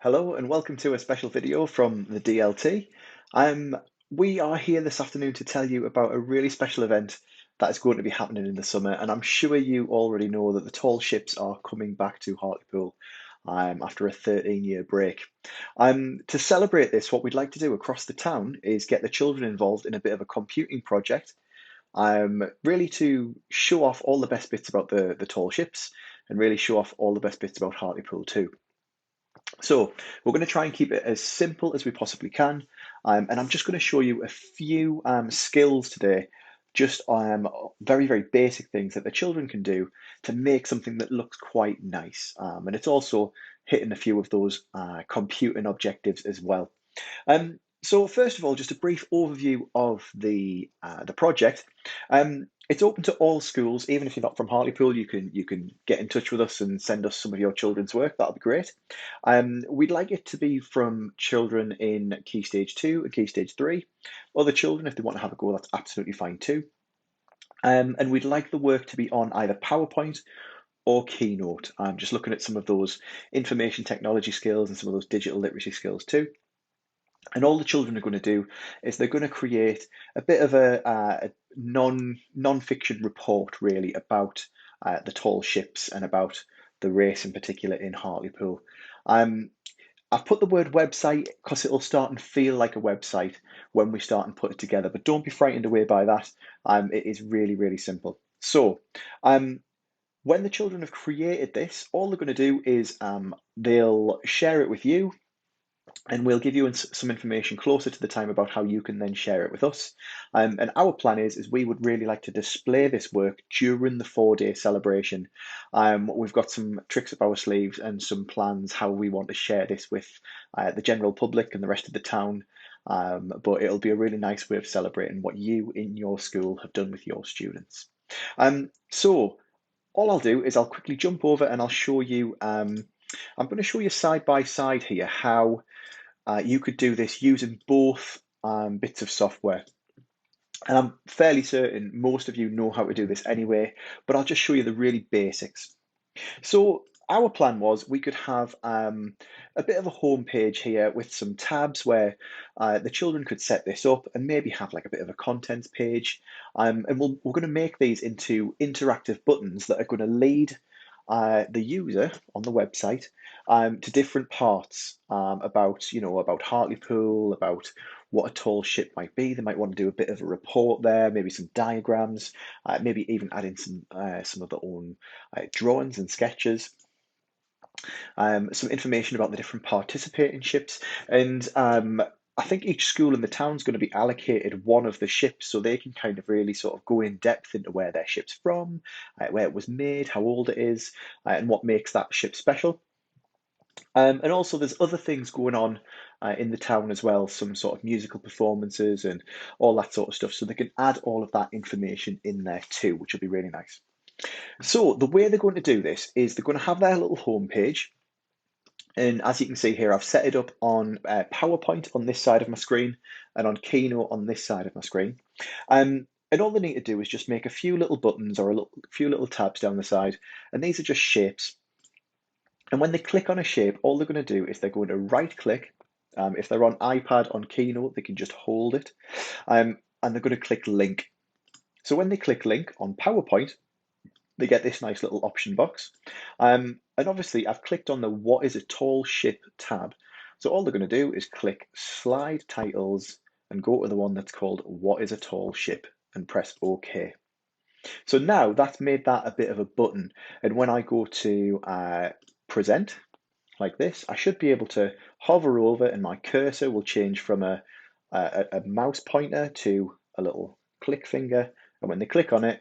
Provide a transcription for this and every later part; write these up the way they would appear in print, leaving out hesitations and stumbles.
Hello and welcome to a special video from the DLT. Um, we are here this afternoon to tell you about a really special event that is going to be happening in the summer, and I'm sure you already know that the tall ships are coming back to Hartlepool after a 13-year break. To celebrate this, what we'd like to do across the town is get the children involved in a bit of a computing project, really to show off all the best bits about the tall ships and really show off all the best bits about Hartlepool too. So we're going to try and keep it as simple as we possibly can. And I'm just going to show you a few skills today, just very, very basic things that the children can do to make something that looks quite nice. And it's also hitting a few of those computing objectives as well. So first of all, just a brief overview of the project. It's open to all schools, even if you're not from Hartlepool. You can get in touch with us and send us some of your children's work. That'll be great. We'd like it to be from children in Key Stage 2 and Key Stage 3. Other children, if they want to have a go, that's absolutely fine too. And we'd like the work to be on either PowerPoint or Keynote. I'm just looking at some of those information technology skills and some of those digital literacy skills too. And all the children are going to do is they're going to create a bit of a non-fiction report really about the tall ships and about the race in particular in Hartlepool. Um, I've put the word website because it'll start and feel like a website when we start and put it together, but don't be frightened away by that. It is really, really simple. So, when the children have created this, all they're going to do is they'll share it with you, and we'll give you some information closer to the time about how you can then share it with us. And our plan is we would really like to display this work during the 4-day celebration. We've got some tricks up our sleeves and some plans how we want to share this with the general public and the rest of the town. But it'll be a really nice way of celebrating what you in your school have done with your students. So all I'll do is I'll quickly jump over and I'll show you. I'm going to show you side by side here how you could do this using both bits of software. And I'm fairly certain most of you know how to do this anyway, but I'll just show you the really basics. So our plan was we could have a bit of a home page here with some tabs where the children could set this up and maybe have like a bit of a contents page. And we're going to make these into interactive buttons that are going to lead the user on the website to different parts about Hartlepool, about what a tall ship might be. They might want to do a bit of a report there, maybe some diagrams, maybe even add in some of their own drawings and sketches. Some information about the different participating ships, and I think each school in the town is going to be allocated one of the ships, so they can kind of really sort of go in depth into where their ship's from, where it was made, how old it is, and what makes that ship special. And also, there's other things going on in the town as well, some sort of musical performances and all that sort of stuff. So they can add all of that information in there too, which will be really nice. So the way they're going to do this is they're going to have their little homepage. And as you can see here, I've set it up on PowerPoint on this side of my screen and on Keynote on this side of my screen. And all they need to do is just make a few little buttons or few little tabs down the side. And these are just shapes. And when they click on a shape, all they're going to do is they're going to right click. If they're on iPad on Keynote, they can just hold it. And they're going to click link. So when they click link on PowerPoint, they get this nice little option box. And obviously I've clicked on the what is a tall ship tab. So all they're going to do is click slide titles and go to the one that's called what is a tall ship and press OK. So now that's made that a bit of a button. And when I go to present like this, I should be able to hover over and my cursor will change from a mouse pointer to a little click finger. And when they click on it,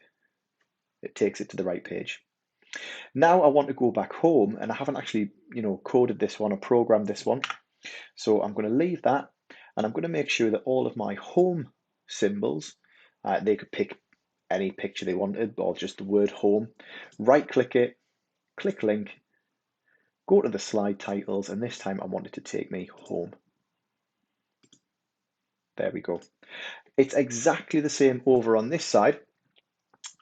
it takes it to the right page. Now I want to go back home and I haven't actually, coded this one or programmed this one. So I'm going to leave that and I'm going to make sure that all of my home symbols, they could pick any picture they wanted or just the word home, right click it, click link, go to the slide titles, and this time I want it to take me home. There we go. It's exactly the same over on this side.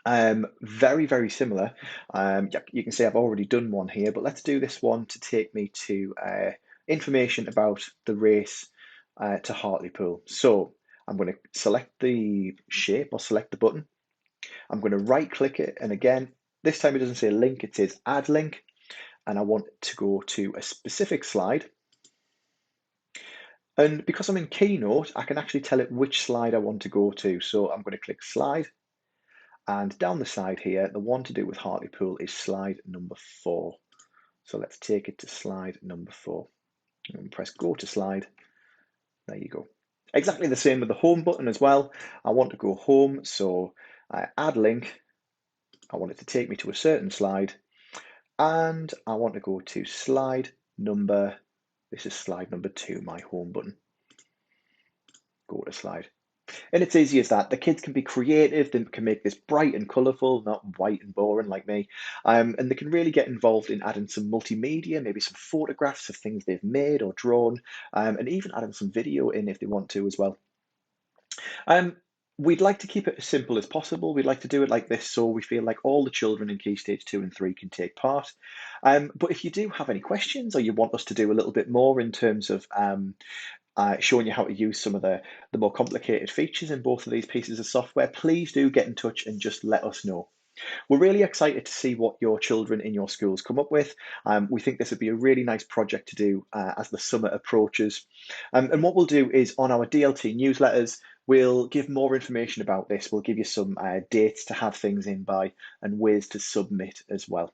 Very, very similar. You can see I've already done one here, but let's do this one to take me to information about the race to Hartlepool. So I'm going to select the shape or select the button. I'm going to right click it, and again, this time it doesn't say link, it says add link, and I want to go to a specific slide. And because I'm in Keynote, I can actually tell it which slide I want to go to. So I'm going to click slide, and down the side here, the one to do with Hartlepool is slide number 4. So let's take it to slide number 4 and press go to slide. There you go. Exactly the same with the home button as well. I want to go home, so I add link. I want it to take me to a certain slide, and I want to go to slide number, this is slide number 2, my home button. Go to slide. And it's easy as that. The kids can be creative, they can make this bright and colourful, not white and boring like me. And they can really get involved in adding some multimedia, maybe some photographs of things they've made or drawn, and even adding some video in if they want to as well. Um, we'd like to keep it as simple as possible. We'd like to do it like this so we feel like all the children in Key Stage 2 and 3 can take part. But if you do have any questions or you want us to do a little bit more in terms of showing you how to use some of the more complicated features in both of these pieces of software, please do get in touch and just let us know. We're really excited to see what your children in your schools come up with. We think this would be a really nice project to do as the summer approaches. And what we'll do is on our DLT newsletters, we'll give more information about this. We'll give you some dates to have things in by and ways to submit as well.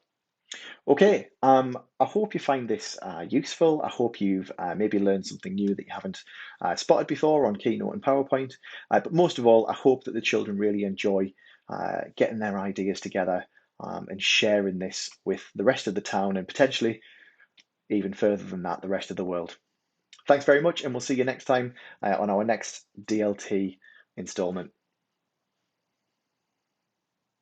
Okay, I hope you find this useful. I hope you've maybe learned something new that you haven't spotted before on Keynote and PowerPoint. But most of all, I hope that the children really enjoy getting their ideas together and sharing this with the rest of the town and potentially even further than that, the rest of the world. Thanks very much, and we'll see you next time on our next DLT installment.